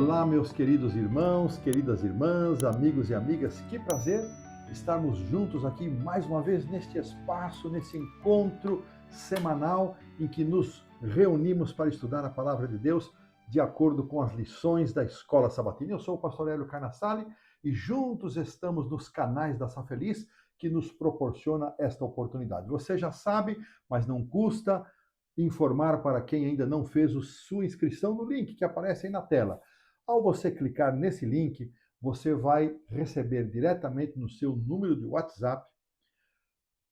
Olá, meus queridos irmãos, queridas irmãs, amigos e amigas, que prazer estarmos juntos aqui mais uma vez neste espaço, nesse encontro semanal em que nos reunimos para estudar a Palavra de Deus de acordo com as lições da Escola Sabatina. Eu sou o pastor Hélio Carnassali e juntos estamos nos canais da Sá Feliz que nos proporciona esta oportunidade. Você já sabe, mas não custa informar para quem ainda não fez sua inscrição no link que aparece aí na tela. Ao você clicar nesse link, você vai receber diretamente no seu número de WhatsApp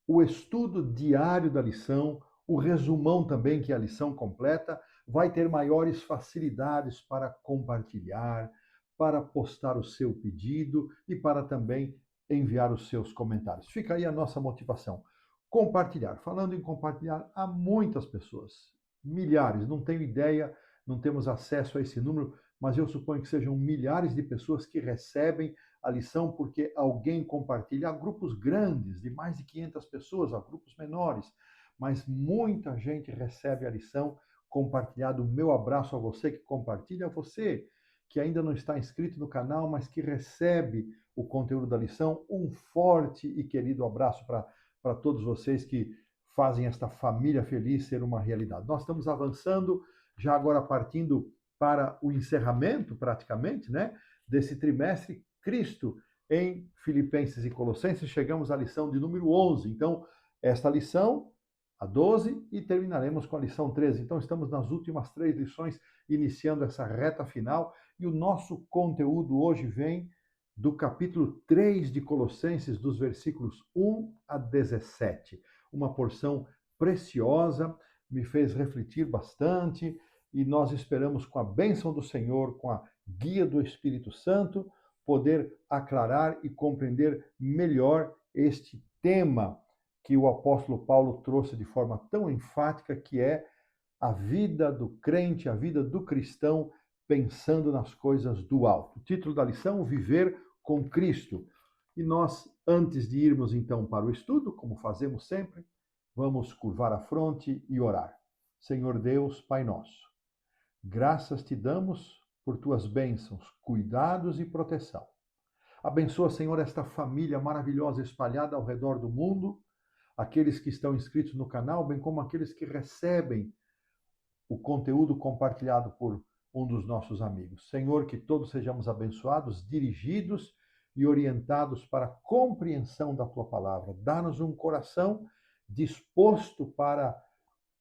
o estudo diário da lição, o resumão também, que é a lição completa, vai ter maiores facilidades para compartilhar, para postar o seu pedido e para também enviar os seus comentários. Fica aí a nossa motivação. Compartilhar. Falando em compartilhar, há muitas pessoas, milhares, não tenho ideia, não temos acesso a esse número, mas eu suponho que sejam milhares de pessoas que recebem a lição porque alguém compartilha. Há grupos grandes, de mais de 500 pessoas, há grupos menores, mas muita gente recebe a lição compartilhada. O meu abraço a você que compartilha, a você que ainda não está inscrito no canal, mas que recebe o conteúdo da lição. Um forte e querido abraço para todos vocês que fazem esta família feliz ser uma realidade. Nós estamos avançando, já agora partindo para o encerramento, praticamente, né, desse trimestre, Cristo em Filipenses e Colossenses. Chegamos à lição de número 11. Então, esta lição, a 12, e terminaremos com a lição 13. Então, estamos nas últimas 3 lições, iniciando essa reta final, e o nosso conteúdo hoje vem do capítulo 3 de Colossenses, dos versículos 1 a 17. Uma porção preciosa, me fez refletir bastante, e nós esperamos, com a bênção do Senhor, com a guia do Espírito Santo, poder aclarar e compreender melhor este tema que o apóstolo Paulo trouxe de forma tão enfática, que é a vida do crente, a vida do cristão, pensando nas coisas do alto. O título da lição: Viver com Cristo. E nós, antes de irmos então para o estudo, como fazemos sempre, vamos curvar a fronte e orar. Senhor Deus, Pai nosso, graças te damos por tuas bênçãos, cuidados e proteção. Abençoa, Senhor, esta família maravilhosa espalhada ao redor do mundo, aqueles que estão inscritos no canal, bem como aqueles que recebem o conteúdo compartilhado por um dos nossos amigos. Senhor, que todos sejamos abençoados, dirigidos e orientados para a compreensão da tua palavra. Dá-nos um coração disposto para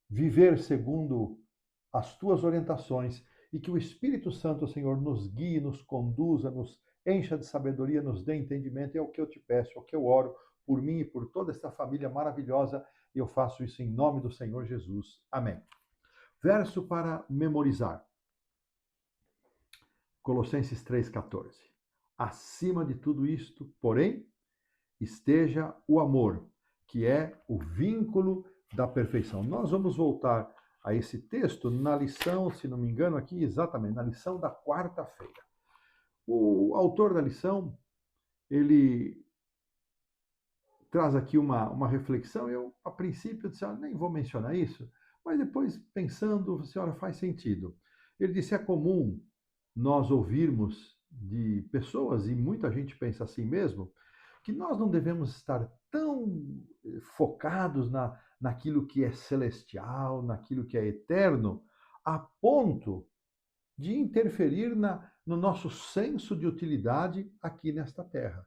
viver segundo as tuas orientações, e que o Espírito Santo, Senhor, nos guie, nos conduza, nos encha de sabedoria, nos dê entendimento. É o que eu te peço, é o que eu oro por mim e por toda esta família maravilhosa, e eu faço isso em nome do Senhor Jesus. Amém. Verso para memorizar. Colossenses 3,14. Acima de tudo isto, porém, esteja o amor, que é o vínculo da perfeição. Nós vamos voltar a esse texto na lição, se não me engano, aqui exatamente, na lição da quarta-feira. O autor da lição, ele traz aqui uma reflexão. Eu, a princípio, disse, nem vou mencionar isso, mas depois, pensando, senhora, faz sentido. Ele disse, é comum nós ouvirmos de pessoas, e muita gente pensa assim mesmo, que nós não devemos estar tão focados naquilo que é celestial, naquilo que é eterno, a ponto de interferir no nosso senso de utilidade aqui nesta terra.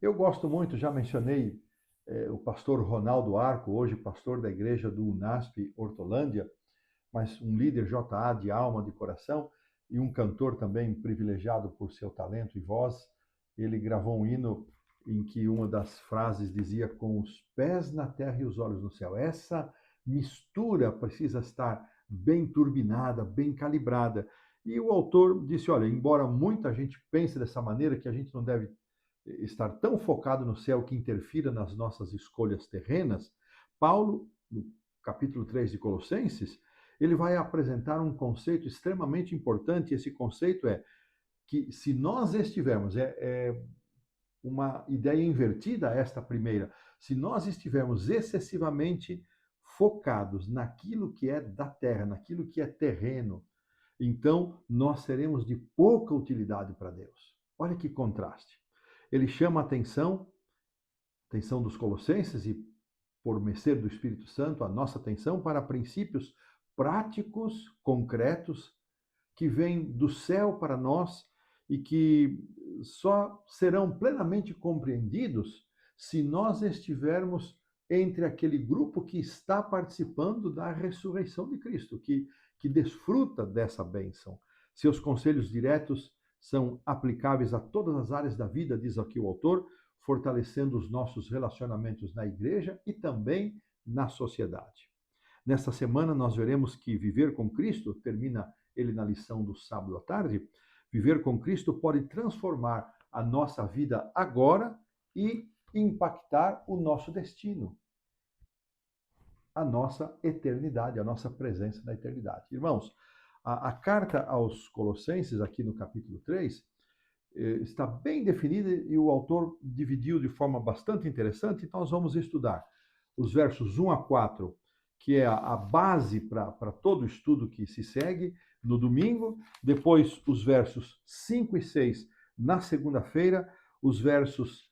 Eu gosto muito, já mencionei o pastor Ronaldo Arco, hoje pastor da igreja do UNASP Hortolândia, mas um líder JA de alma, de coração, e um cantor também privilegiado por seu talento e voz. Ele gravou um hino em que uma das frases dizia: com os pés na terra e os olhos no céu. Essa mistura precisa estar bem turbinada, bem calibrada. E o autor disse, olha, embora muita gente pense dessa maneira, que a gente não deve estar tão focado no céu que interfira nas nossas escolhas terrenas, Paulo, no capítulo 3 de Colossenses, ele vai apresentar um conceito extremamente importante. Esse conceito é que se nós estivermos, uma ideia invertida a esta primeira, se nós estivermos excessivamente focados naquilo que é da terra, naquilo que é terreno, então nós seremos de pouca utilidade para Deus. Olha que contraste. Ele chama a atenção dos colossenses e, por mercê do Espírito Santo, a nossa atenção para princípios práticos, concretos, que vêm do céu para nós e que só serão plenamente compreendidos se nós estivermos entre aquele grupo que está participando da ressurreição de Cristo, que desfruta dessa bênção. Seus conselhos diretos são aplicáveis a todas as áreas da vida, diz aqui o autor, fortalecendo os nossos relacionamentos na igreja e também na sociedade. Nesta semana nós veremos que viver com Cristo, termina ele na lição do sábado à tarde, viver com Cristo pode transformar a nossa vida agora e impactar o nosso destino, a nossa eternidade, a nossa presença na eternidade. Irmãos, a carta aos Colossenses, aqui no capítulo 3, está bem definida e o autor dividiu de forma bastante interessante, então nós vamos estudar os versos 1 a 4, que é a base para todo o estudo que se segue no domingo, depois os versos 5 e 6 na segunda-feira, os versos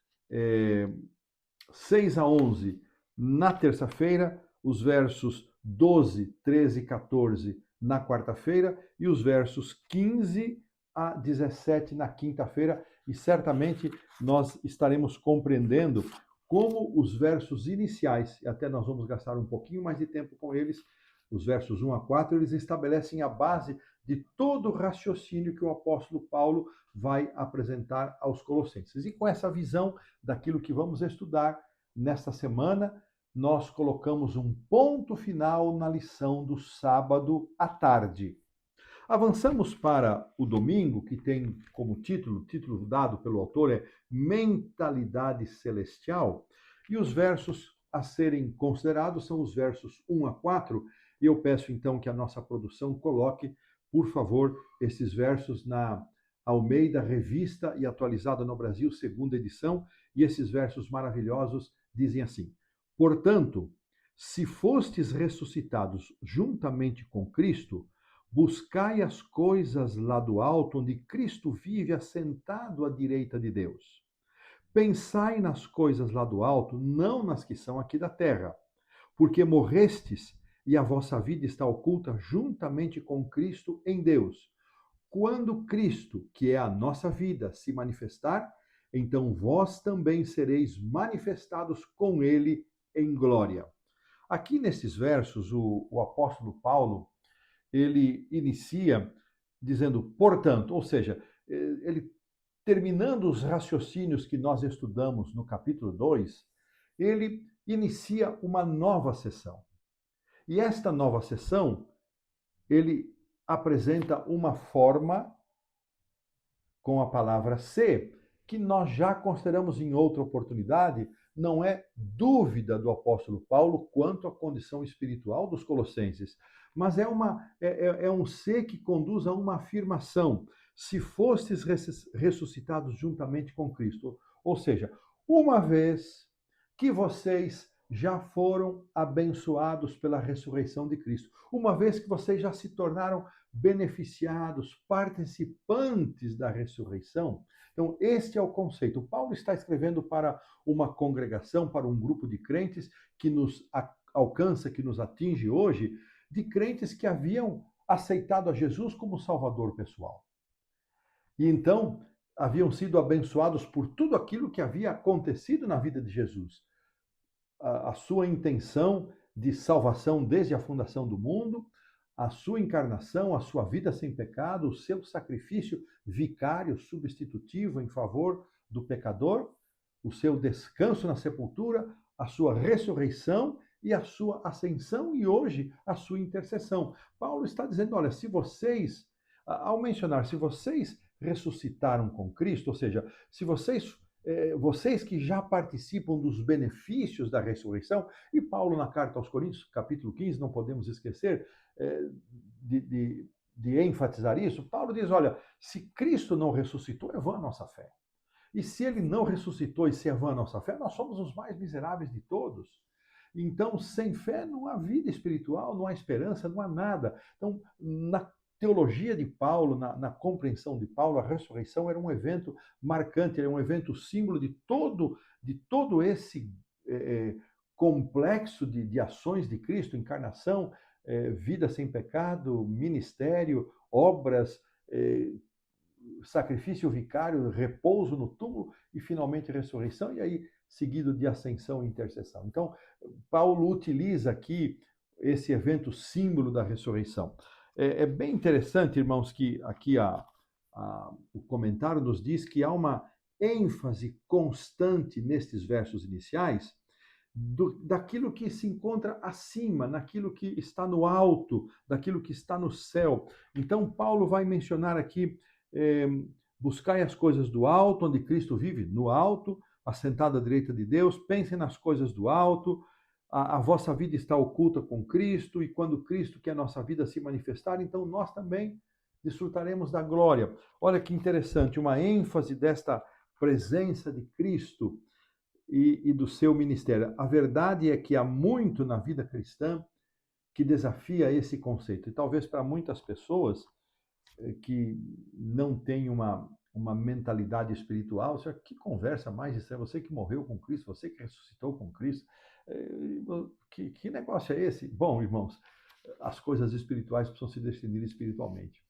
6 a 11 na terça-feira, os versos 12, 13 e 14 na quarta-feira e os versos 15 a 17 na quinta-feira, e certamente nós estaremos compreendendo como os versos iniciais, e até nós vamos gastar um pouquinho mais de tempo com eles, os versos 1 a 4, eles estabelecem a base de todo o raciocínio que o apóstolo Paulo vai apresentar aos Colossenses. E com essa visão daquilo que vamos estudar nesta semana, nós colocamos um ponto final na lição do sábado à tarde. Avançamos para o domingo, que tem como título dado pelo autor é Mentalidade Celestial, e os versos a serem considerados são os versos 1 a 4, e eu peço então que a nossa produção coloque, por favor, esses versos na Almeida Revista e Atualizada no Brasil, segunda edição, e esses versos maravilhosos dizem assim: Portanto, se fostes ressuscitados juntamente com Cristo, buscai as coisas lá do alto, onde Cristo vive assentado à direita de Deus. Pensai nas coisas lá do alto, não nas que são aqui da terra, porque morrestes e a vossa vida está oculta juntamente com Cristo em Deus. Quando Cristo, que é a nossa vida, se manifestar, então vós também sereis manifestados com ele em glória. Aqui nesses versos, o apóstolo Paulo, ele inicia dizendo, portanto, ou seja, ele terminando os raciocínios que nós estudamos no capítulo 2, ele inicia uma nova sessão. E esta nova sessão, ele apresenta uma forma com a palavra se, que nós já consideramos em outra oportunidade, não é dúvida do apóstolo Paulo quanto à condição espiritual dos colossenses, mas é um ser que conduz a uma afirmação. Se fostes ressuscitados juntamente com Cristo, ou seja, uma vez que vocês já foram abençoados pela ressurreição de Cristo, uma vez que vocês já se tornaram beneficiados, participantes da ressurreição. Então, este é o conceito. Paulo está escrevendo para uma congregação, para um grupo de crentes que nos alcança, que nos atinge hoje, de crentes que haviam aceitado a Jesus como Salvador pessoal. E então, haviam sido abençoados por tudo aquilo que havia acontecido na vida de Jesus. A sua intenção de salvação desde a fundação do mundo, a sua encarnação, a sua vida sem pecado, o seu sacrifício vicário, substitutivo em favor do pecador, o seu descanso na sepultura, a sua ressurreição e a sua ascensão e hoje a sua intercessão. Paulo está dizendo, olha, se vocês, ao mencionar, se vocês ressuscitaram com Cristo, ou seja, se vocês que já participam dos benefícios da ressurreição, e Paulo na carta aos Coríntios, capítulo 15, não podemos esquecer de enfatizar isso, Paulo diz, olha, se Cristo não ressuscitou, é vã a nossa fé. E se ele não ressuscitou e se é vã a nossa fé, nós somos os mais miseráveis de todos. Então, sem fé não há vida espiritual, não há esperança, não há nada. Então, teologia de Paulo, na compreensão de Paulo, a ressurreição era um evento marcante, era um evento símbolo de todo esse complexo de ações de Cristo, encarnação, vida sem pecado, ministério, obras, sacrifício vicário, repouso no túmulo e finalmente ressurreição, e aí seguido de ascensão e intercessão. Então, Paulo utiliza aqui esse evento símbolo da ressurreição. É bem interessante, irmãos, que aqui o comentário nos diz que há uma ênfase constante nestes versos iniciais daquilo que se encontra acima, naquilo que está no alto, daquilo que está no céu. Então, Paulo vai mencionar aqui, buscai as coisas do alto, onde Cristo vive, no alto, assentado à direita de Deus, pensem nas coisas do alto, a vossa vida está oculta com Cristo, e quando Cristo, que é a nossa vida, se manifestar, então nós também desfrutaremos da glória. Olha que interessante, uma ênfase desta presença de Cristo e do seu ministério. A verdade é que há muito na vida cristã que desafia esse conceito, e talvez para muitas pessoas que não têm uma mentalidade espiritual, seja, que conversa mais isso é você que morreu com Cristo, você que ressuscitou com Cristo, que negócio é esse? Bom, irmãos, as coisas espirituais precisam se decidir espiritualmente.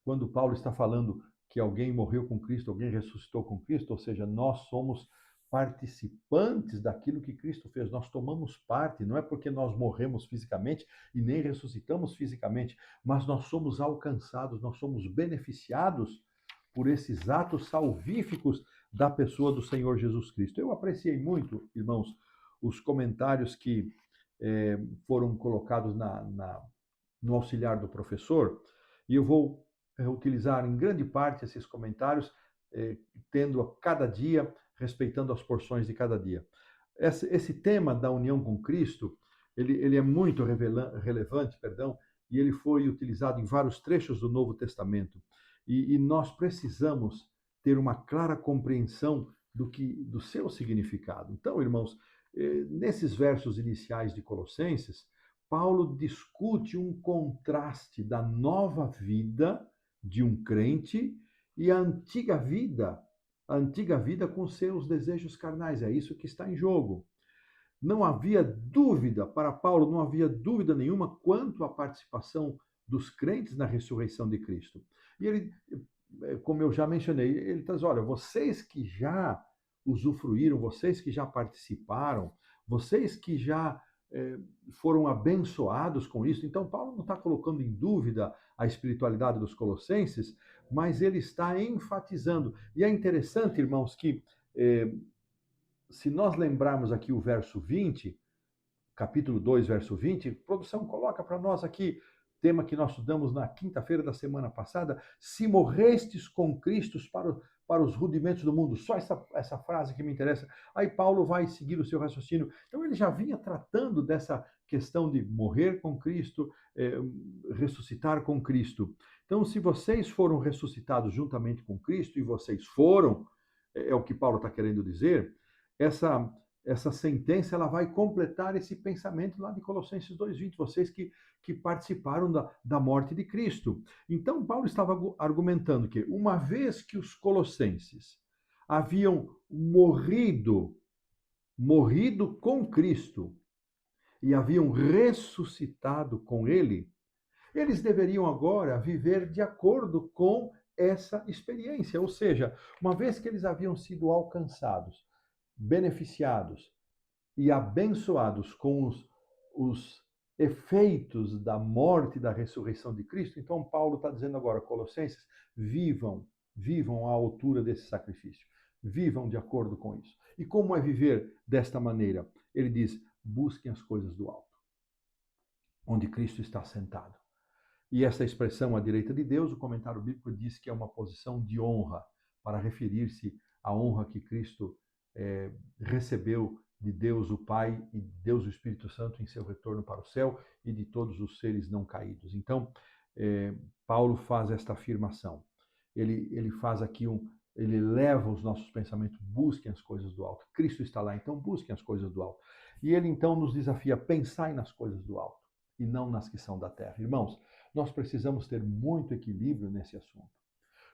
Quando Paulo está falando que alguém morreu com Cristo, alguém ressuscitou com Cristo, ou seja, nós somos participantes daquilo que Cristo fez, nós tomamos parte, não é porque nós morremos fisicamente e nem ressuscitamos fisicamente, mas nós somos alcançados, nós somos beneficiados por esses atos salvíficos da pessoa do Senhor Jesus Cristo. Eu apreciei muito, irmãos, os comentários que foram colocados no auxiliar do professor, e eu vou utilizar em grande parte esses comentários, tendo a cada dia, respeitando as porções de cada dia. Esse tema da união com Cristo, ele é muito relevante, e ele foi utilizado em vários trechos do Novo Testamento. E nós precisamos ter uma clara compreensão do seu significado. Então, irmãos, nesses versos iniciais de Colossenses, Paulo discute um contraste da nova vida de um crente e a antiga vida com seus desejos carnais. É isso que está em jogo. Não havia dúvida, para Paulo, não havia dúvida nenhuma quanto à participação dos crentes na ressurreição de Cristo. E ele, como eu já mencionei, ele diz, olha, vocês que já usufruíram, vocês que já participaram, vocês que já foram abençoados com isso. Então, Paulo não está colocando em dúvida a espiritualidade dos colossenses, mas ele está enfatizando. E é interessante, irmãos, que se nós lembrarmos aqui o verso 20, capítulo 2, verso 20, produção, coloca para nós aqui, tema que nós estudamos na quinta-feira da semana passada, se morrestes com Cristo para os rudimentos do mundo, só essa frase que me interessa. Aí Paulo vai seguir o seu raciocínio. Então ele já vinha tratando dessa questão de morrer com Cristo, ressuscitar com Cristo. Então, se vocês foram ressuscitados juntamente com Cristo, e vocês foram, é o que Paulo está querendo dizer, essa sentença ela vai completar esse pensamento lá de Colossenses 2:20, vocês que participaram da morte de Cristo. Então, Paulo estava argumentando que, uma vez que os colossenses haviam morrido com Cristo e haviam ressuscitado com ele, eles deveriam agora viver de acordo com essa experiência. Ou seja, uma vez que eles haviam sido alcançados, beneficiados e abençoados com os efeitos da morte e da ressurreição de Cristo, então Paulo está dizendo agora, Colossenses, vivam à altura desse sacrifício, vivam de acordo com isso. E como é viver desta maneira? Ele diz, busquem as coisas do alto, onde Cristo está sentado. E essa expressão à direita de Deus, o comentário bíblico diz que é uma posição de honra, para referir-se à honra que Cristo recebeu de Deus o Pai e de Deus o Espírito Santo em seu retorno para o céu e de todos os seres não caídos. Então, Paulo faz esta afirmação. Ele faz aqui ele leva os nossos pensamentos, busquem as coisas do alto. Cristo está lá, então busquem as coisas do alto. E ele então nos desafia, pensai nas coisas do alto. e não nas que são da terra. Irmãos, nós precisamos ter muito equilíbrio nesse assunto.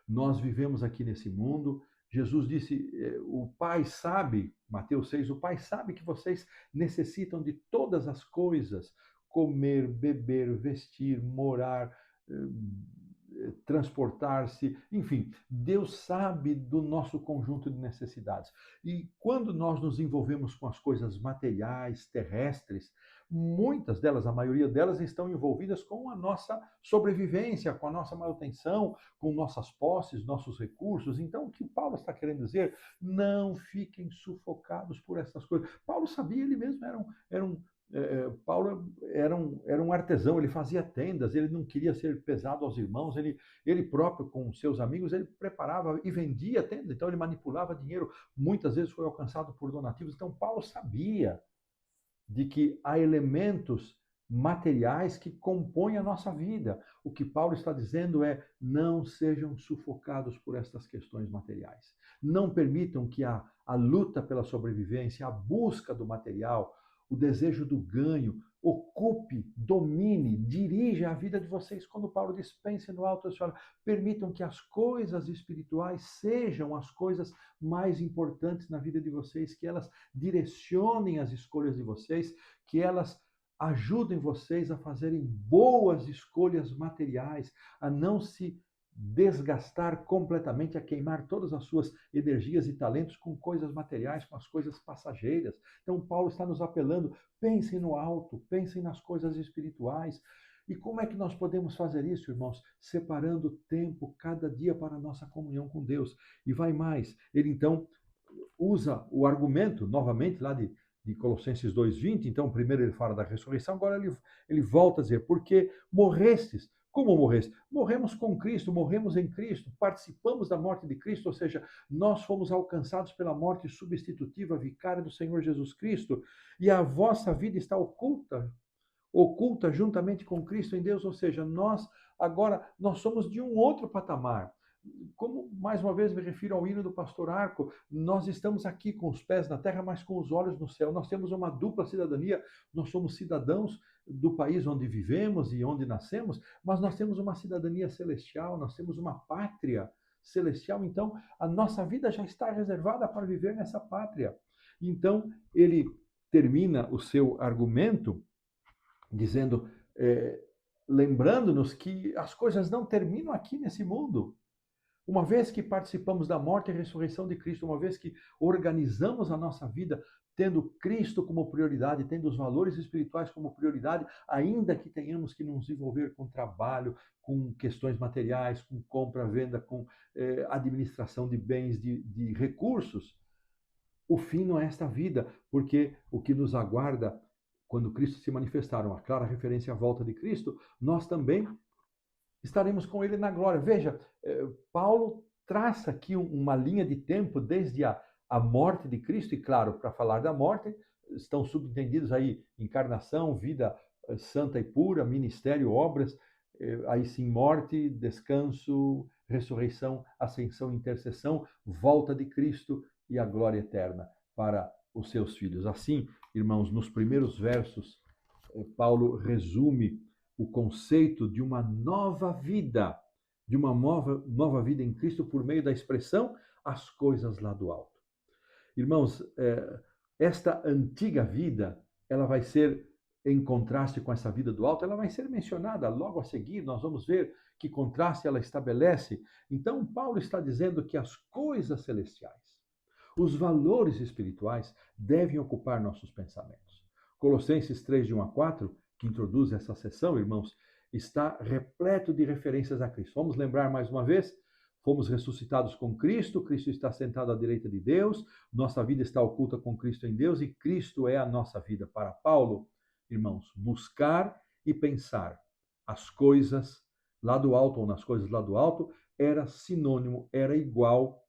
Nós vivemos aqui nesse mundo. Jesus disse, o Pai sabe, Mateus 6, o Pai sabe que vocês necessitam de todas as coisas, comer, beber, vestir, morar, transportar-se, enfim, Deus sabe do nosso conjunto de necessidades. E quando nós nos envolvemos com as coisas materiais, terrestres, muitas delas, a maioria delas, estão envolvidas com a nossa sobrevivência, com a nossa manutenção, com nossas posses, nossos recursos. Então, o que Paulo está querendo dizer? Não fiquem sufocados por essas coisas. Paulo sabia, ele mesmo Paulo era um artesão, ele fazia tendas, ele não queria ser pesado aos irmãos, ele próprio, com seus amigos, ele preparava e vendia tendas, então ele manipulava dinheiro, muitas vezes foi alcançado por donativos. Então, Paulo sabia de que há elementos materiais que compõem a nossa vida. O que Paulo está dizendo é: não sejam sufocados por estas questões materiais. Não permitam que a luta pela sobrevivência, a busca do material, o desejo do ganho, ocupe, domine, dirija a vida de vocês. Quando Paulo diz, pense no alto, permitam que as coisas espirituais sejam as coisas mais importantes na vida de vocês, que elas direcionem as escolhas de vocês, que elas ajudem vocês a fazerem boas escolhas materiais, a não se desgastar completamente, a queimar todas as suas energias e talentos com coisas materiais, com as coisas passageiras. Então, Paulo está nos apelando, pensem no alto, pensem nas coisas espirituais. E como é que nós podemos fazer isso, irmãos? Separando tempo cada dia para a nossa comunhão com Deus. E vai mais, ele então usa o argumento, novamente, lá de Colossenses 2:20, então primeiro ele fala da ressurreição, agora ele volta a dizer, porque morrestes. Como morreste? Morremos com Cristo, morremos em Cristo, participamos da morte de Cristo, ou seja, nós fomos alcançados pela morte substitutiva, vicária do Senhor Jesus Cristo, e a vossa vida está oculta juntamente com Cristo em Deus, ou seja, nós somos de um outro patamar. Como, mais uma vez, me refiro ao hino do pastor Arco, nós estamos aqui com os pés na terra, mas com os olhos no céu. Nós temos uma dupla cidadania, nós somos cidadãos do país onde vivemos e onde nascemos, mas nós temos uma cidadania celestial, nós temos uma pátria celestial, então a nossa vida já está reservada para viver nessa pátria. Então, ele termina o seu argumento dizendo, lembrando-nos que as coisas não terminam aqui nesse mundo. Uma vez que participamos da morte e ressurreição de Cristo, uma vez que organizamos a nossa vida tendo Cristo como prioridade, tendo os valores espirituais como prioridade, ainda que tenhamos que nos envolver com trabalho, com questões materiais, com compra, venda, com administração de bens, de recursos, o fim não é esta vida, porque o que nos aguarda quando Cristo se manifestar, uma clara referência à volta de Cristo, nós também estaremos com ele na glória. Veja, Paulo traça aqui uma linha de tempo desde a morte de Cristo, e claro, para falar da morte, estão subentendidos aí encarnação, vida santa e pura, ministério, obras, aí sim morte, descanso, ressurreição, ascensão, intercessão, volta de Cristo e a glória eterna para os seus filhos. Assim, irmãos, nos primeiros versos, Paulo resume o conceito de uma nova vida, de uma nova vida em Cristo por meio da expressão as coisas lá do alto. Irmãos, esta antiga vida, ela vai ser, em contraste com essa vida do alto, ela vai ser mencionada logo a seguir, nós vamos ver que contraste ela estabelece. Então, Paulo está dizendo que as coisas celestiais, os valores espirituais devem ocupar nossos pensamentos. Colossenses 3, de 1-4, que introduz essa sessão, irmãos, está repleto de referências a Cristo. Vamos lembrar mais uma vez? Fomos ressuscitados com Cristo, Cristo está sentado à direita de Deus, nossa vida está oculta com Cristo em Deus e Cristo é a nossa vida. Para Paulo, irmãos, buscar e pensar as coisas lá do alto ou nas coisas lá do alto era sinônimo, era igual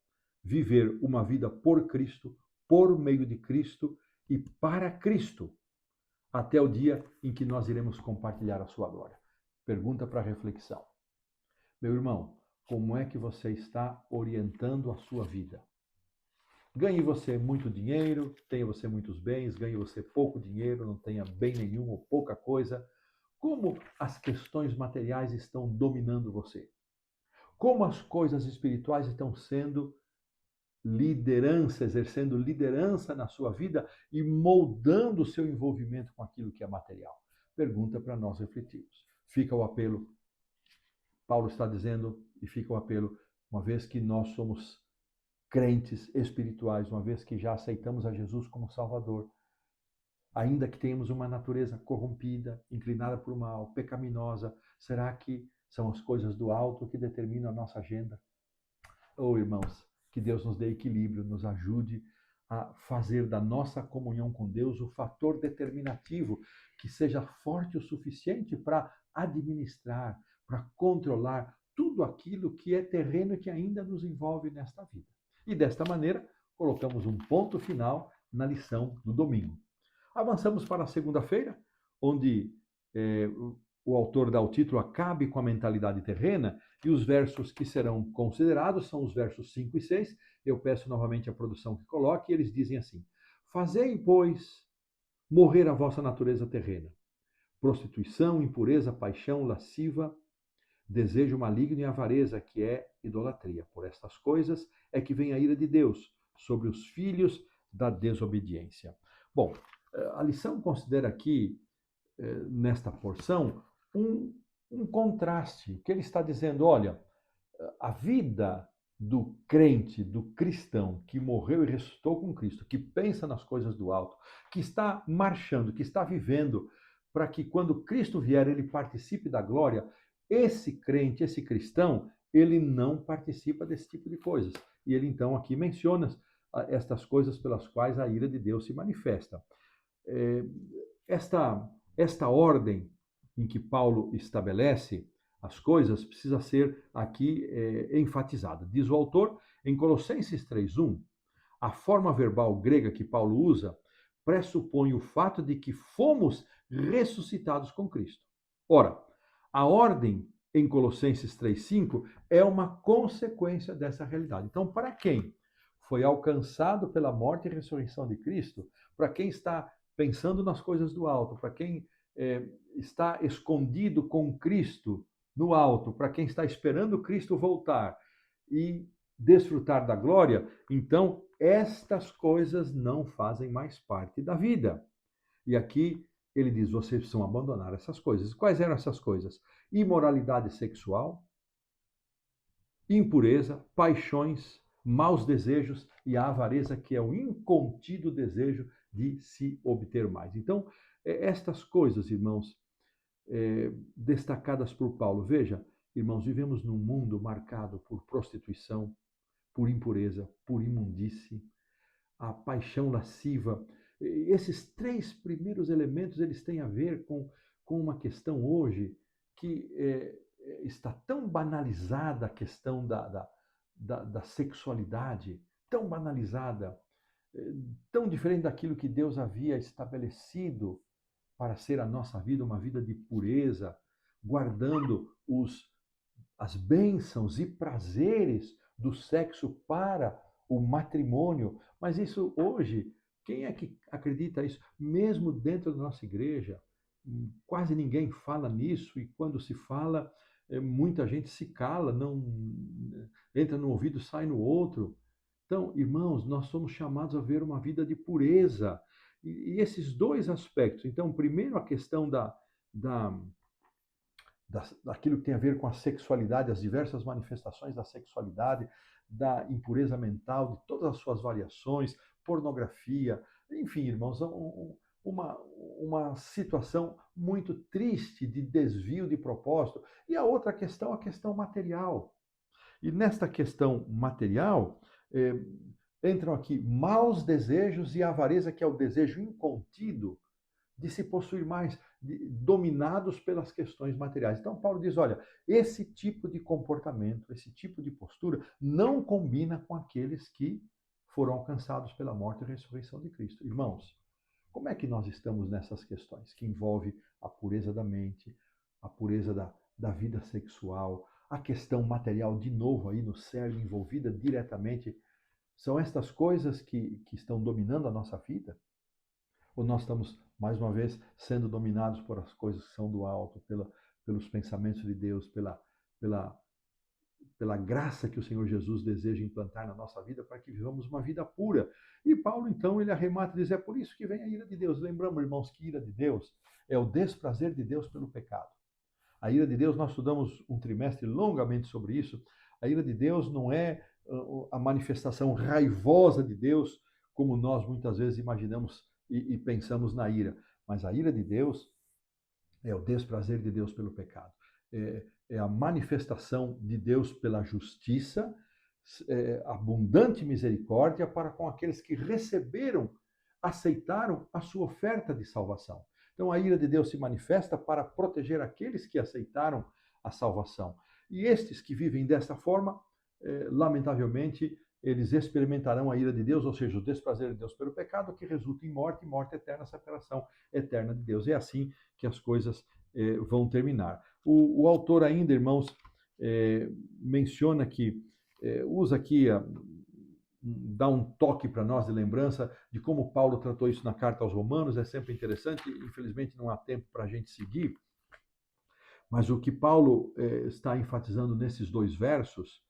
viver uma vida por Cristo, por meio de Cristo e para Cristo, até o dia em que nós iremos compartilhar a sua glória. Pergunta para reflexão. Meu irmão, como é que você está orientando a sua vida? Ganhe você muito dinheiro, tenha você muitos bens, ganhe você pouco dinheiro, não tenha bem nenhum ou pouca coisa. Como as questões materiais estão dominando você? Como as coisas espirituais estão sendo liderança, exercendo liderança na sua vida e moldando o seu envolvimento com aquilo que é material? Pergunta para nós refletirmos. Fica o apelo. Paulo está dizendo, e fica o apelo, uma vez que nós somos crentes espirituais, uma vez que já aceitamos a Jesus como Salvador, ainda que tenhamos uma natureza corrompida, inclinada por mal, pecaminosa, será que são as coisas do alto que determinam a nossa agenda? Oh, irmãos, que Deus nos dê equilíbrio, nos ajude a fazer da nossa comunhão com Deus o fator determinativo que seja forte o suficiente para administrar, para controlar tudo aquilo que é terreno e que ainda nos envolve nesta vida. E desta maneira, colocamos um ponto final na lição do domingo. Avançamos para a segunda-feira, onde o autor dá o título Acabe com a mentalidade terrena, e os versos que serão considerados são os versos 5 e 6. Eu peço novamente à produção que coloque, e eles dizem assim: Fazei, pois, morrer a vossa natureza terrena: prostituição, impureza, paixão, lasciva, desejo maligno e avareza, que é idolatria. Por estas coisas é que vem a ira de Deus sobre os filhos da desobediência. Bom, a lição considera aqui, nesta porção, um contraste, que ele está dizendo, olha, a vida do crente, do cristão, que morreu e ressuscitou com Cristo, que pensa nas coisas do alto, que está marchando, que está vivendo, para que quando Cristo vier ele participe da glória, esse crente, esse cristão, ele não participa desse tipo de coisas. E ele então aqui menciona estas coisas pelas quais a ira de Deus se manifesta. Esta ordem em que Paulo estabelece as coisas precisa ser aqui enfatizada. Diz o autor, em Colossenses 3:1, a forma verbal grega que Paulo usa pressupõe o fato de que fomos ressuscitados com Cristo. Ora, a ordem em Colossenses 3:5 é uma consequência dessa realidade. Então, para quem foi alcançado pela morte e ressurreição de Cristo, para quem está pensando nas coisas do alto, para quem está escondido com Cristo no alto, para quem está esperando Cristo voltar e desfrutar da glória, então estas coisas não fazem mais parte da vida. E aqui ele diz, vocês precisam abandonar essas coisas. Quais eram essas coisas? Imoralidade sexual, impureza, paixões, maus desejos e a avareza, que é o incontido desejo de se obter mais. Então, estas coisas, irmãos, destacadas por Paulo. Veja, irmãos, vivemos num mundo marcado por prostituição, por impureza, por imundície, a paixão lasciva. Esses três primeiros elementos, eles têm a ver com uma questão hoje que está tão banalizada, a questão da sexualidade, tão banalizada, tão diferente daquilo que Deus havia estabelecido para ser a nossa vida uma vida de pureza, guardando as bênçãos e prazeres do sexo para o matrimônio. Mas isso hoje, quem é que acredita isso? Mesmo dentro da nossa igreja, quase ninguém fala nisso, e quando se fala, muita gente se cala, não entra no ouvido, sai no outro. Então, irmãos, nós somos chamados a ver uma vida de pureza. E esses dois aspectos, então, primeiro a questão daquilo que tem a ver com a sexualidade, as diversas manifestações da sexualidade, da impureza mental, de todas as suas variações, pornografia, enfim, irmãos, uma situação muito triste de desvio de propósito. E a outra questão, a questão material. E nesta questão material, entram aqui maus desejos e avareza, que é o desejo incontido de se possuir mais, dominados pelas questões materiais. Então, Paulo diz, olha, esse tipo de comportamento, esse tipo de postura não combina com aqueles que foram alcançados pela morte e ressurreição de Cristo. Irmãos, como é que nós estamos nessas questões que envolvem a pureza da mente, a pureza da vida sexual, a questão material, de novo aí no cerne, envolvida diretamente? São estas coisas que estão dominando a nossa vida? Ou nós estamos, mais uma vez, sendo dominados por as coisas que são do alto, pelos pensamentos de Deus, pela, pela graça que o Senhor Jesus deseja implantar na nossa vida para que vivamos uma vida pura. E Paulo, então, ele arremata e diz, é por isso que vem a ira de Deus. Lembramos, irmãos, que ira de Deus é o desprazer de Deus pelo pecado. A ira de Deus, nós estudamos um trimestre longamente sobre isso. A ira de Deus não é a manifestação raivosa de Deus, como nós muitas vezes imaginamos e pensamos na ira. Mas a ira de Deus é o desprazer de Deus pelo pecado. É a manifestação de Deus pela justiça, abundante misericórdia para com aqueles que receberam, aceitaram a sua oferta de salvação. Então a ira de Deus se manifesta para proteger aqueles que aceitaram a salvação. E estes que vivem desta forma, lamentavelmente, eles experimentarão a ira de Deus, ou seja, o desprazer de Deus pelo pecado, que resulta em morte, e morte eterna, separação eterna de Deus. É assim que as coisas vão terminar. O autor ainda, irmãos, menciona que, usa aqui, dá um toque para nós de lembrança de como Paulo tratou isso na carta aos Romanos, é sempre interessante, infelizmente não há tempo para a gente seguir, mas o que Paulo está enfatizando nesses 2 versos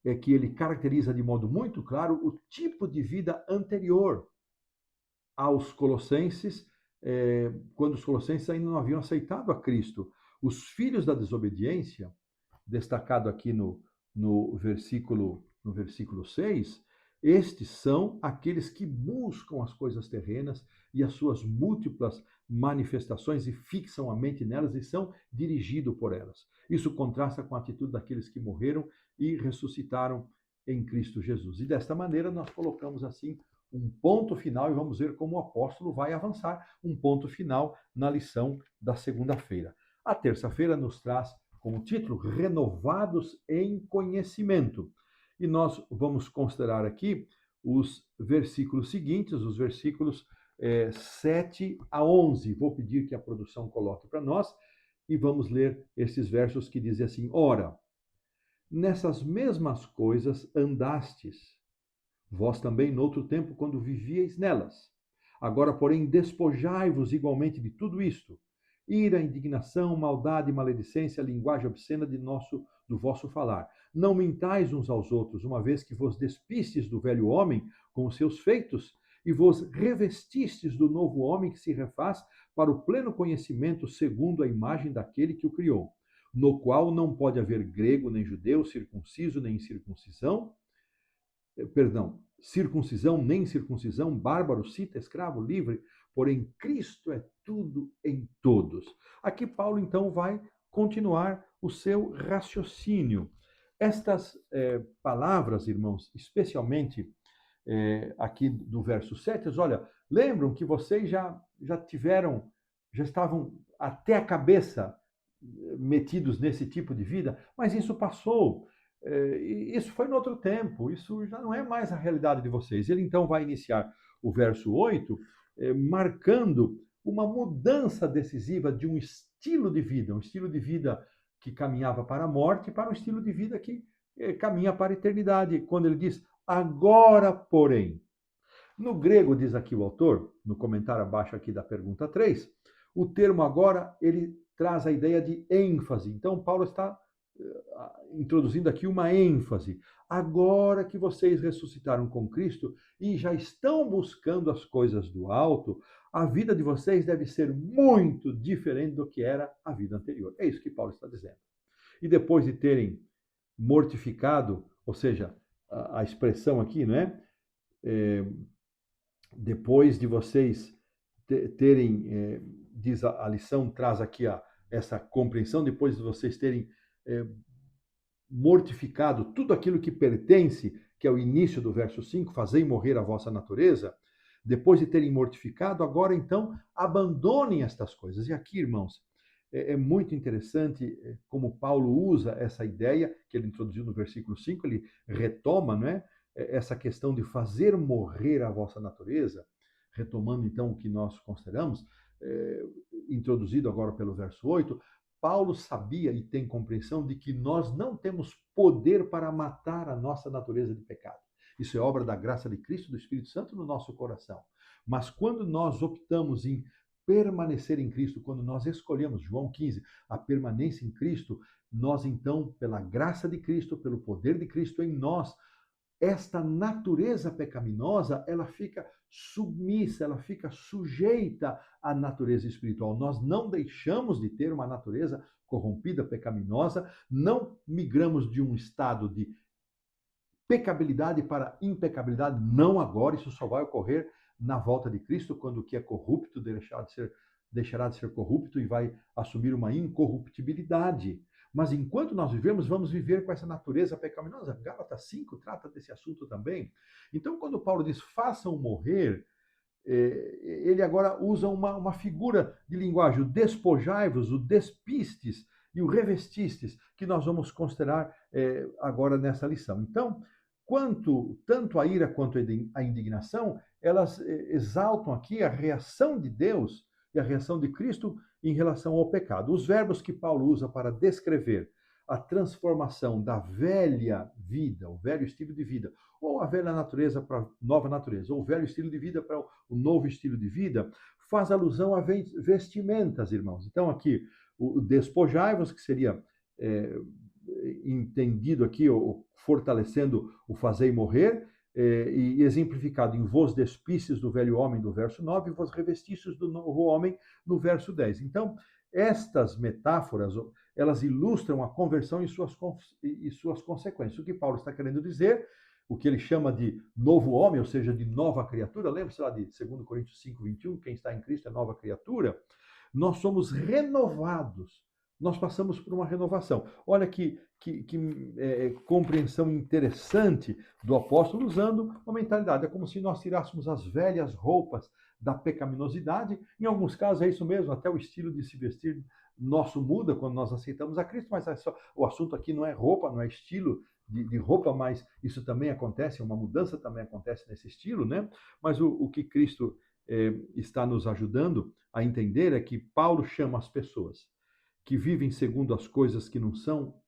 é que ele caracteriza de modo muito claro o tipo de vida anterior aos Colossenses, quando os Colossenses ainda não haviam aceitado a Cristo. Os filhos da desobediência, destacado aqui no versículo 6, estes são aqueles que buscam as coisas terrenas e as suas múltiplas manifestações e fixam a mente nelas e são dirigidos por elas. Isso contrasta com a atitude daqueles que morreram e ressuscitaram em Cristo Jesus. E desta maneira nós colocamos assim um ponto final e vamos ver como o apóstolo vai avançar, um ponto final na lição da segunda-feira. A terça-feira nos traz como título Renovados em Conhecimento. E nós vamos considerar aqui os versículos seguintes, os versículos 7 a 11. Vou pedir que a produção coloque para nós e vamos ler esses versos que dizem assim: Ora, nessas mesmas coisas andastes, vós também noutro tempo, quando vivieis nelas. Agora, porém, despojai-vos igualmente de tudo isto: ira, indignação, maldade, maledicência, linguagem obscena do vosso falar. Não mintais uns aos outros, uma vez que vos despistes do velho homem com os seus feitos e vos revestistes do novo homem que se refaz para o pleno conhecimento segundo a imagem daquele que o criou, no qual não pode haver grego nem judeu, circunciso nem incircuncisão, circuncisão nem circuncisão, bárbaro, cita, escravo, livre, porém Cristo é tudo em todos. Aqui Paulo então vai continuar o seu raciocínio. Estas palavras, irmãos, especialmente aqui do verso 7, olha, lembram que vocês já estavam até a cabeça metidos nesse tipo de vida, mas isso passou. Isso foi no outro tempo, isso já não é mais a realidade de vocês. Ele então vai iniciar o verso 8, marcando uma mudança decisiva de um estilo de vida, que caminhava para a morte, para um estilo de vida que caminha para a eternidade, quando ele diz, agora porém. No grego, diz aqui o autor, no comentário abaixo aqui da pergunta 3, o termo agora, ele traz a ideia de ênfase. Então, Paulo está introduzindo aqui uma ênfase. Agora que vocês ressuscitaram com Cristo e já estão buscando as coisas do alto, a vida de vocês deve ser muito diferente do que era a vida anterior. É isso que Paulo está dizendo. E depois de terem mortificado, ou seja, a expressão aqui, não é? Depois de vocês terem, diz a lição, traz aqui essa compreensão, depois de vocês terem mortificado tudo aquilo que pertence, que é o início do verso 5, fazei morrer a vossa natureza, depois de terem mortificado, agora então abandonem estas coisas. E aqui, irmãos, é muito interessante como Paulo usa essa ideia que ele introduziu no versículo 5, ele retoma, não é? Essa questão de fazer morrer a vossa natureza, retomando então o que nós consideramos, introduzido agora pelo verso 8, Paulo sabia e tem compreensão de que nós não temos poder para matar a nossa natureza de pecado. Isso é obra da graça de Cristo, do Espírito Santo no nosso coração. Mas quando nós optamos em permanecer em Cristo, quando nós escolhemos, João 15, a permanência em Cristo, nós então, pela graça de Cristo, pelo poder de Cristo em nós, esta natureza pecaminosa, ela fica submissa, ela fica sujeita à natureza espiritual. Nós não deixamos de ter uma natureza corrompida, pecaminosa, não migramos de um estado de pecabilidade para impecabilidade, não agora, isso só vai ocorrer na volta de Cristo, quando o que é corrupto deixará de ser corrupto e vai assumir uma incorruptibilidade. Mas enquanto nós vivemos, vamos viver com essa natureza pecaminosa. Gálatas 5 trata desse assunto também. Então, quando Paulo diz, façam morrer, ele agora usa uma figura de linguagem, o despojai-vos, o despistes e o revestistes, que nós vamos considerar agora nessa lição. Então, tanto a ira quanto a indignação, elas exaltam aqui a reação de Deus e a reação de Cristo em relação ao pecado. Os verbos que Paulo usa para descrever a transformação da velha vida, o velho estilo de vida, ou a velha natureza para a nova natureza, ou o velho estilo de vida para o novo estilo de vida, faz alusão a vestimentas, irmãos. Então, aqui, o despojai-vos, que seria entendido aqui, ou fortalecendo o fazei morrer, e exemplificado em vos despistes do velho homem, do verso 9, e vos revestistes do novo homem, no verso 10. Então, estas metáforas, elas ilustram a conversão e suas consequências. O que Paulo está querendo dizer, o que ele chama de novo homem, ou seja, de nova criatura, lembra-se lá de 2 Coríntios 5, 21, quem está em Cristo é nova criatura, nós somos renovados, nós passamos por uma renovação. Olha que compreensão interessante do apóstolo usando uma mentalidade. É como se nós tirássemos as velhas roupas da pecaminosidade. Em alguns casos é isso mesmo, até o estilo de se vestir nosso muda quando nós aceitamos a Cristo, mas o assunto aqui não é roupa, não é estilo de roupa, mas isso também acontece, uma mudança também acontece nesse estilo, né? Mas o que Cristo está nos ajudando a entender é que Paulo chama as pessoas que vivem segundo as coisas que não são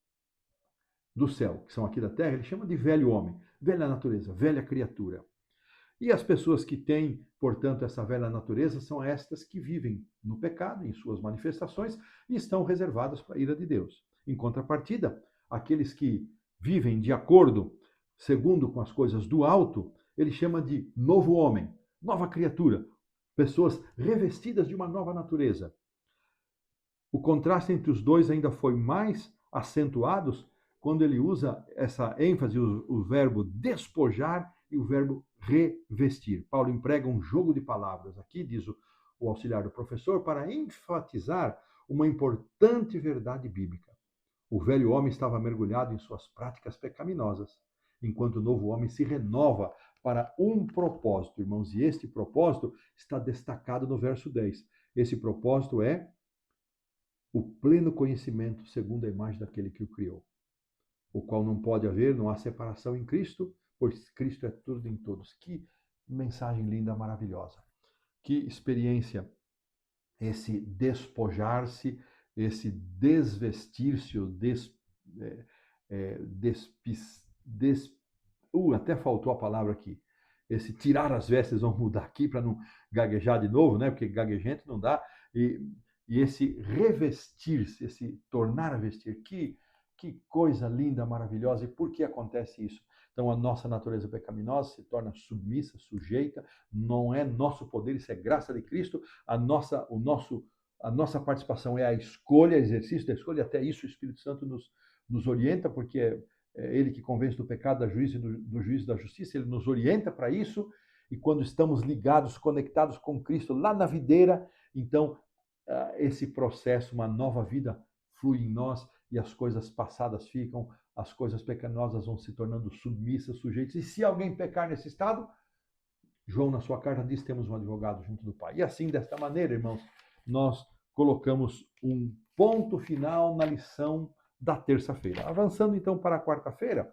do céu, que são aqui da terra, ele chama de velho homem, velha natureza, velha criatura. E as pessoas que têm, portanto, essa velha natureza são estas que vivem no pecado, em suas manifestações, e estão reservadas para a ira de Deus. Em contrapartida, aqueles que vivem de acordo, segundo com as coisas do alto, ele chama de novo homem, nova criatura, pessoas revestidas de uma nova natureza. O contraste entre os dois ainda foi mais acentuado quando ele usa essa ênfase, o verbo despojar e o verbo revestir. Paulo emprega um jogo de palavras aqui, diz o auxiliar do professor, para enfatizar uma importante verdade bíblica. O velho homem estava mergulhado em suas práticas pecaminosas, enquanto o novo homem se renova para um propósito, irmãos, e este propósito está destacado no verso 10. Esse propósito é o pleno conhecimento segundo a imagem daquele que o criou, o qual não pode haver, não há separação em Cristo, pois Cristo é tudo em todos. Que mensagem linda, maravilhosa. Que experiência esse despojar-se, esse desvestir-se, até faltou a palavra aqui. Esse tirar as vestes, vamos mudar aqui para não gaguejar de novo, né? Porque gaguejante não dá. E esse revestir-se, esse tornar a vestir, que coisa linda, maravilhosa. E por que acontece isso? Então, a nossa natureza pecaminosa se torna submissa, sujeita, não é nosso poder, isso é graça de Cristo. A nossa participação é a escolha, exercício da escolha, até isso o Espírito Santo nos orienta, porque é Ele que convence do pecado, da juízo e do juízo da justiça, Ele nos orienta para isso, e quando estamos ligados, conectados com Cristo lá na videira, então esse processo, uma nova vida flui em nós, e as coisas passadas ficam, as coisas pecaminosas vão se tornando submissas, sujeitas. E se alguém pecar nesse estado, João, na sua carta, diz: temos um advogado junto do Pai. E assim, desta maneira, irmãos, nós colocamos um ponto final na lição da terça-feira. Avançando então para a quarta-feira,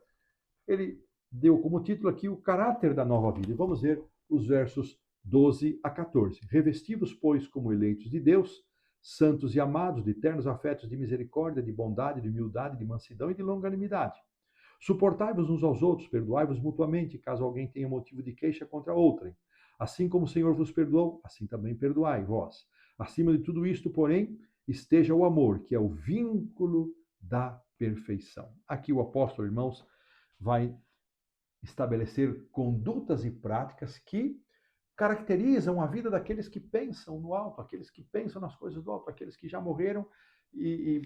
ele deu como título aqui o caráter da nova vida. E vamos ver os versos 12 a 14. Revesti-vos, pois, como eleitos de Deus, santos e amados, de ternos afetos de misericórdia, de bondade, de humildade, de mansidão e de longanimidade. Suportai-vos uns aos outros, perdoai-vos mutuamente, caso alguém tenha motivo de queixa contra outrem. Assim como o Senhor vos perdoou, assim também perdoai vós. Acima de tudo isto, porém, esteja o amor, que é o vínculo da perfeição. Aqui o apóstolo, irmãos, vai estabelecer condutas e práticas que caracterizam a vida daqueles que pensam no alto, aqueles que pensam nas coisas do alto, aqueles que já morreram e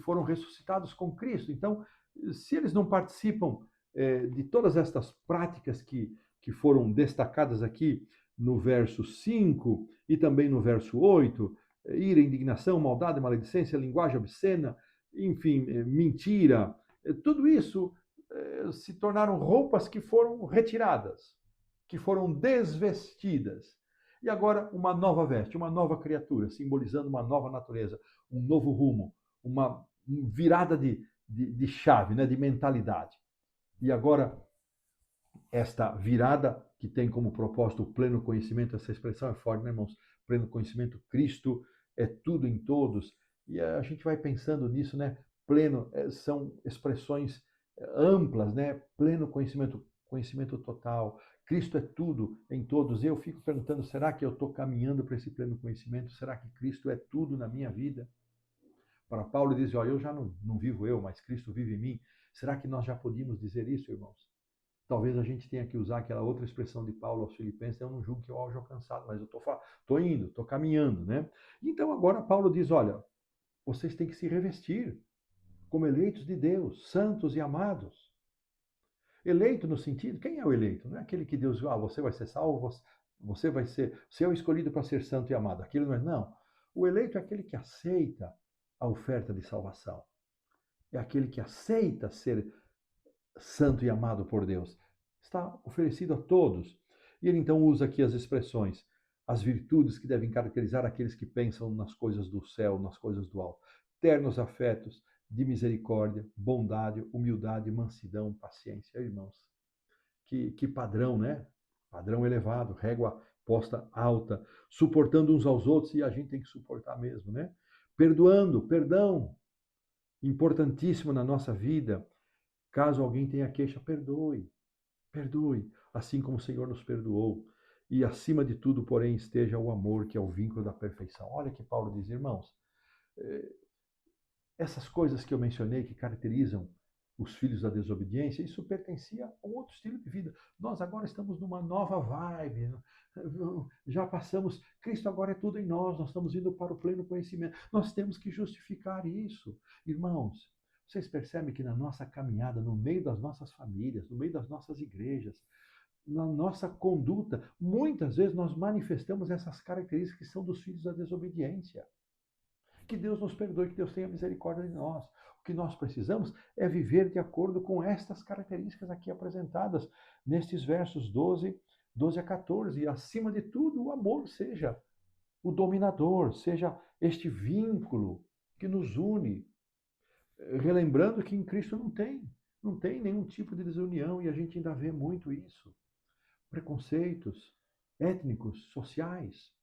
foram ressuscitados com Cristo. Então, se eles não participam de todas estas práticas que foram destacadas aqui no verso 5 e também no verso 8, ira, indignação, maldade, maledicência, linguagem obscena, enfim, mentira, tudo isso se tornaram roupas que foram retiradas, que foram desvestidas. E agora uma nova veste, uma nova criatura, simbolizando uma nova natureza, um novo rumo, uma virada de chave, né, de mentalidade. E agora, esta virada que tem como propósito o pleno conhecimento, essa expressão é forte, né, irmãos? Pleno conhecimento, Cristo é tudo em todos. E a gente vai pensando nisso, né? Pleno, são expressões amplas, né? Pleno conhecimento, conhecimento total. Cristo é tudo em todos. Eu fico perguntando, será que eu estou caminhando para esse pleno conhecimento? Será que Cristo é tudo na minha vida? Para Paulo ele diz, ó, eu já não vivo eu, mas Cristo vive em mim. Será que nós já podíamos dizer isso, irmãos? Talvez a gente tenha que usar aquela outra expressão de Paulo aos Filipenses, eu não julgo que eu haja alcançado, mas eu estou indo, estou caminhando, né? Então agora Paulo diz, olha, vocês têm que se revestir como eleitos de Deus, santos e amados. Eleito no sentido, quem é o eleito? Não é aquele que Deus, você vai ser salvo, você vai ser, você é o escolhido para ser santo e amado. Aquilo não é, não. O eleito é aquele que aceita a oferta de salvação. É aquele que aceita ser santo e amado por Deus. Está oferecido a todos. E ele então usa aqui as expressões, as virtudes que devem caracterizar aqueles que pensam nas coisas do céu, nas coisas do alto. Ternos afetos, de misericórdia, bondade, humildade, mansidão, paciência. Irmãos, que padrão, né? Padrão elevado, régua posta alta, suportando uns aos outros, e a gente tem que suportar mesmo, né? Perdoando, perdão, importantíssimo na nossa vida. Caso alguém tenha queixa, perdoe, perdoe, assim como o Senhor nos perdoou. E acima de tudo, porém, esteja o amor, que é o vínculo da perfeição. Olha que Paulo diz, irmãos, essas coisas que eu mencionei que caracterizam os filhos da desobediência, isso pertencia a um outro estilo de vida. Nós agora estamos numa nova vibe, já passamos, Cristo agora é tudo em nós estamos indo para o pleno conhecimento. Nós temos que justificar isso. Irmãos, vocês percebem que na nossa caminhada, no meio das nossas famílias, no meio das nossas igrejas, na nossa conduta, muitas vezes nós manifestamos essas características que são dos filhos da desobediência. Que Deus nos perdoe, que Deus tenha misericórdia de nós. O que nós precisamos é viver de acordo com estas características aqui apresentadas nestes versos 12 a 14. E, acima de tudo, o amor seja o dominador, seja este vínculo que nos une. Relembrando que em Cristo não tem nenhum tipo de desunião, e a gente ainda vê muito isso. Preconceitos étnicos, sociais.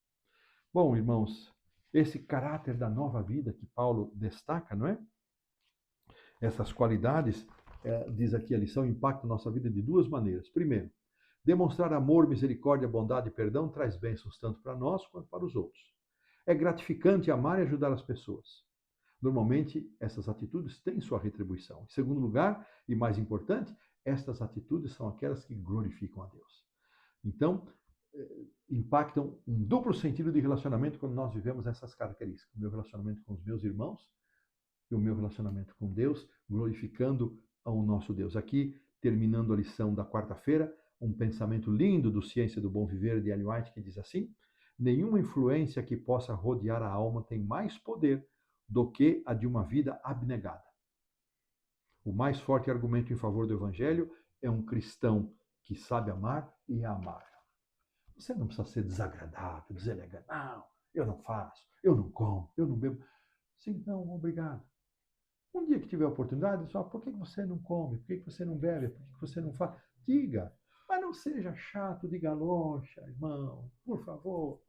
Bom, irmãos, esse caráter da nova vida que Paulo destaca, não é? Essas qualidades, diz aqui a lição, impactam a nossa vida de duas maneiras. Primeiro, demonstrar amor, misericórdia, bondade e perdão traz bênçãos tanto para nós quanto para os outros. É gratificante amar e ajudar as pessoas. Normalmente, essas atitudes têm sua retribuição. Em segundo lugar, e mais importante, estas atitudes são aquelas que glorificam a Deus. Então, impactam um duplo sentido de relacionamento quando nós vivemos essas características. O meu relacionamento com os meus irmãos e o meu relacionamento com Deus, glorificando ao nosso Deus. Aqui, terminando a lição da quarta-feira, um pensamento lindo do Ciência do Bom Viver de Ellen White, que diz assim: nenhuma influência que possa rodear a alma tem mais poder do que a de uma vida abnegada. O mais forte argumento em favor do Evangelho é um cristão que sabe amar e amar. Você não precisa ser desagradável, deselegante. Não, eu não faço, eu não como, eu não bebo. Sim, não, obrigado. Um dia que tiver oportunidade, só por que você não come? Por que você não bebe? Por que você não faz? Diga. Mas não seja chato de galocha, irmão. Por favor.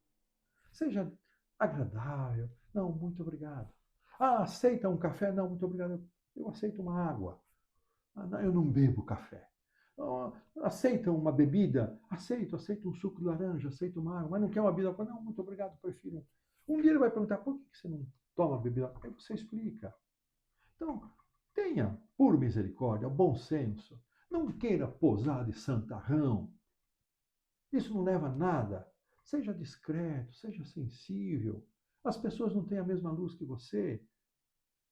Seja agradável. Não, muito obrigado. Ah, aceita um café? Não, muito obrigado. Eu aceito uma água. Ah, não, eu não bebo café. Aceitam uma bebida? Aceito um suco de laranja, aceito uma água, mas não quer uma bebida? Não, muito obrigado, prefiro. Um dia ele vai perguntar, por que você não toma bebida? Aí você explica. Então, tenha, por misericórdia, bom senso. Não queira posar de santarrão. Isso não leva a nada. Seja discreto, seja sensível. As pessoas não têm a mesma luz que você.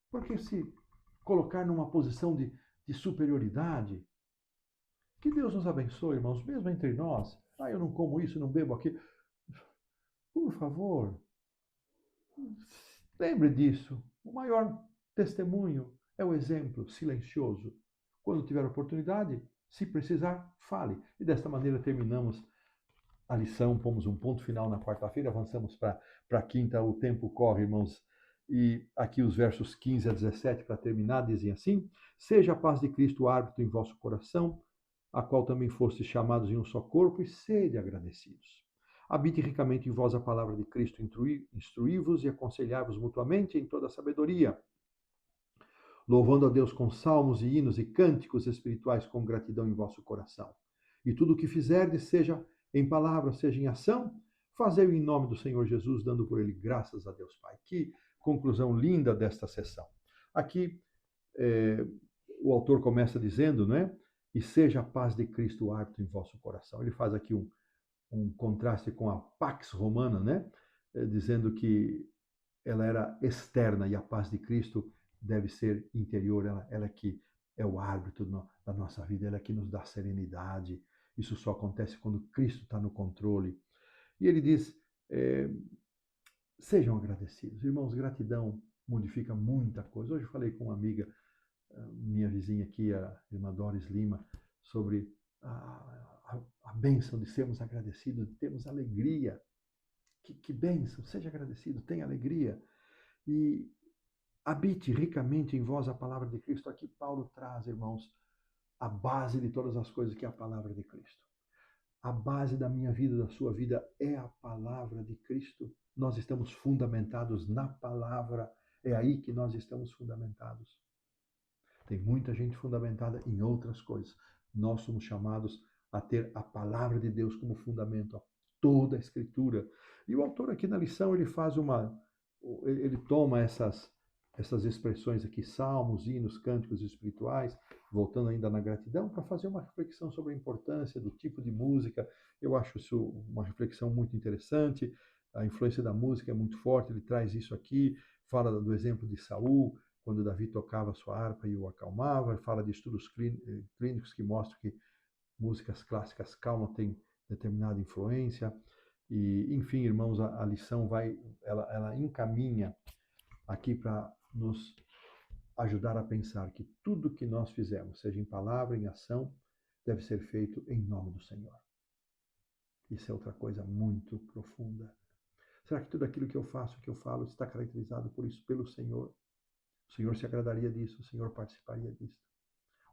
Por que se colocar numa posição de superioridade? Que Deus nos abençoe, irmãos, mesmo entre nós. Eu não como isso, não bebo aquilo. Por favor, lembre disso. O maior testemunho é o exemplo silencioso. Quando tiver oportunidade, se precisar, fale. E desta maneira terminamos a lição, pomos um ponto final na quarta-feira, avançamos para a quinta, o tempo corre, irmãos. E aqui os versos 15 a 17, para terminar, dizem assim: seja a paz de Cristo árbitro em vosso coração, a qual também fostes chamados em um só corpo, e sede agradecidos. Habite ricamente em vós a palavra de Cristo, instruí-vos e aconselhai-vos mutuamente em toda a sabedoria, louvando a Deus com salmos e hinos e cânticos espirituais com gratidão em vosso coração. E tudo o que fizerdes, seja em palavra, seja em ação, fazei-o em nome do Senhor Jesus, dando por ele graças a Deus Pai. Que conclusão linda desta sessão. Aqui o autor começa dizendo, né? E seja a paz de Cristo árbitro em vosso coração. Ele faz aqui um contraste com a Pax Romana, né? Dizendo que ela era externa e a paz de Cristo deve ser interior. Ela que é o árbitro da nossa vida, ela que nos dá serenidade. Isso só acontece quando Cristo está no controle. E ele diz, sejam agradecidos. Irmãos, gratidão modifica muita coisa. Hoje eu falei com uma amiga, minha vizinha aqui, a irmã Doris Lima, sobre a bênção de sermos agradecidos, de termos alegria. Que bênção, seja agradecido, tenha alegria. E habite ricamente em vós a palavra de Cristo. Aqui Paulo traz, irmãos, a base de todas as coisas, que é a palavra de Cristo. A base da minha vida, da sua vida, é a palavra de Cristo. Nós estamos fundamentados na palavra. É aí que nós estamos fundamentados. Tem muita gente fundamentada em outras coisas. Nós somos chamados a ter a palavra de Deus como fundamento a toda a Escritura. E o autor aqui na lição, ele toma essas expressões aqui, salmos, hinos, cânticos espirituais, voltando ainda na gratidão, para fazer uma reflexão sobre a importância do tipo de música. Eu acho isso uma reflexão muito interessante. A influência da música é muito forte, ele traz isso aqui, fala do exemplo de Saul, quando Davi tocava sua harpa e o acalmava, fala de estudos clínicos que mostram que músicas clássicas calmas têm determinada influência. E, enfim, irmãos, a lição ela encaminha aqui para nos ajudar a pensar que tudo que nós fizermos, seja em palavra, em ação, deve ser feito em nome do Senhor. Isso é outra coisa muito profunda. Será que tudo aquilo que eu faço, que eu falo, está caracterizado por isso, pelo Senhor? O Senhor se agradaria disso, o Senhor participaria disso.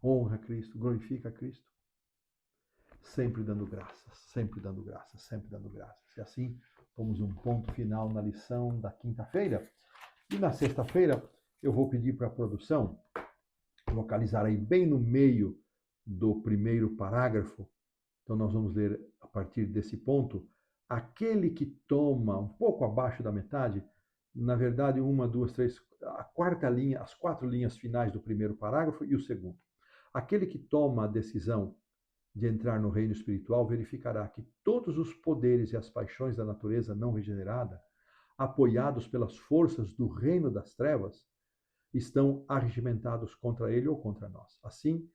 Honra Cristo, glorifica Cristo. Sempre dando graças, sempre dando graças, sempre dando graças. E assim, pomos um ponto final na lição da quinta-feira. E na sexta-feira, eu vou pedir para a produção localizar aí bem no meio do primeiro parágrafo. Então, nós vamos ler a partir desse ponto. Aquele que toma um pouco abaixo da metade, na verdade, uma, duas, três, a quarta linha, as 4 linhas finais do primeiro parágrafo e o segundo. Aquele que toma a decisão de entrar no reino espiritual verificará que todos os poderes e as paixões da natureza não regenerada, apoiados pelas forças do reino das trevas, estão arregimentados contra ele ou contra nós. Assim,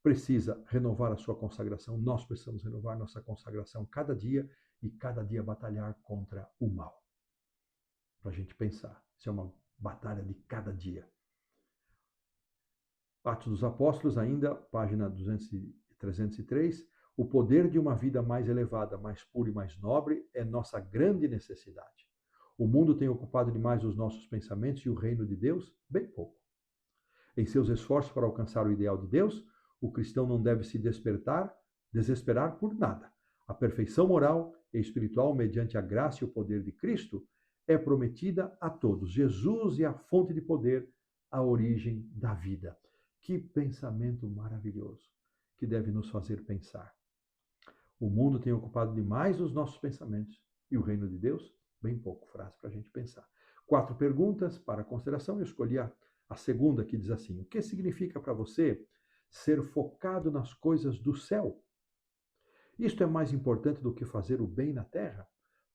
precisa renovar a sua consagração, nós precisamos renovar nossa consagração cada dia e cada dia batalhar contra o mal. Para a gente pensar, isso é uma batalha de cada dia. Atos dos Apóstolos, ainda, página 303, o poder de uma vida mais elevada, mais pura e mais nobre é nossa grande necessidade. O mundo tem ocupado demais os nossos pensamentos e o reino de Deus, bem pouco. Em seus esforços para alcançar o ideal de Deus, o cristão não deve se desesperar por nada. A perfeição moral e espiritual, mediante a graça e o poder de Cristo, é prometida a todos. Jesus é a fonte de poder, a origem da vida. Que pensamento maravilhoso! que deve nos fazer pensar. O mundo tem ocupado demais os nossos pensamentos e o reino de Deus, bem pouco. Frase para a gente pensar. 4 perguntas para consideração. Eu escolhi a segunda, que diz assim: o que significa para você ser focado nas coisas do céu? Isto é mais importante do que fazer o bem na terra?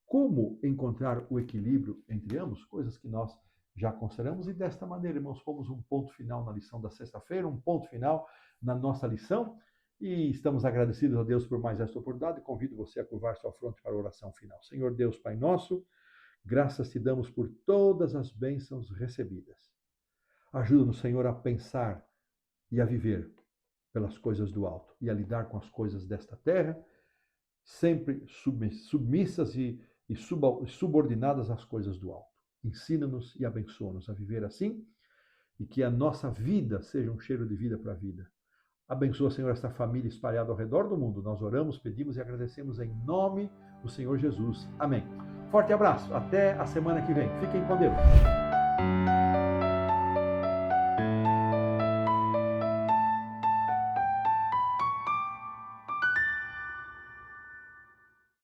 Como encontrar o equilíbrio entre ambos? Coisas que nós já consideramos. E desta maneira, irmãos, pomos um ponto final na lição da sexta-feira, um ponto final na nossa lição. E estamos agradecidos a Deus por mais esta oportunidade. Convido você a curvar sua fronte para a oração final. Senhor Deus, Pai nosso, graças te damos por todas as bênçãos recebidas. Ajuda-nos, Senhor, a pensar e a viver pelas coisas do alto e a lidar com as coisas desta terra, sempre submissas e subordinadas às coisas do alto. Ensina-nos e abençoa-nos a viver assim e que a nossa vida seja um cheiro de vida para a vida. Abençoa, Senhor, esta família espalhada ao redor do mundo. Nós oramos, pedimos e agradecemos em nome do Senhor Jesus. Amém. Forte abraço. Até a semana que vem. Fiquem com Deus.